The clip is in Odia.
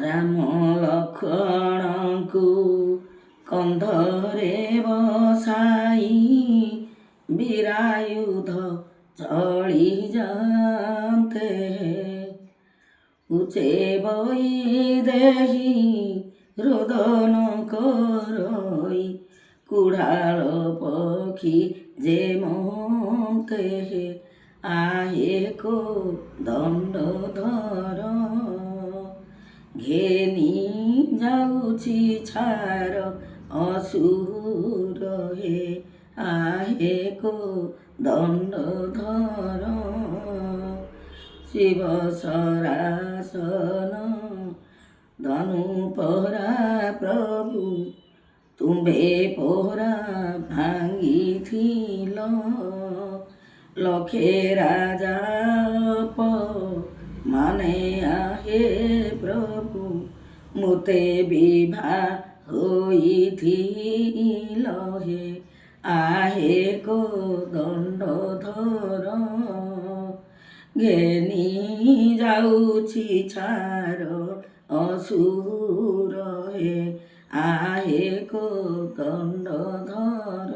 ରାମ ଲକ୍ଷ୍ମଣଙ୍କୁ କନ୍ଧରେ ବସାଇ ବୀରାୟୁଧ ଚଳି ଯାଆନ୍ତେ। ଉଚେ ବୈଦେହୀ ରୋଦନ କରଇ କୁଢ଼ାଳ ପକ୍ଷୀ ଯେ ମନ୍ତେ। ଆହେ କୋ ଦଣ୍ଡଧର ଘେନି ଯାଉଛି ଛାର ଅସୁର ହେ। ଆହେ କୋ ଦଣ୍ଡଧର ଶିବ ସରାସନ ଧନୁ ପରା ପ୍ରଭୁ ତୁମ୍ଭେ ପରା ଭାଙ୍ଗିଥିଲ। ଲକ୍ଷେ ରାଜା ମାନେ ଆହେ ପ୍ରଭୁ ମୋତେ ବିଭା ହୋଇଥିଲ ହେ। ଆହେ କୋ ଦଣ୍ଡଧର ଘେନି ଯାଉଛି ଛାର ଅସୁର ହେ। ଆହେ କୋ ଦଣ୍ଡଧର।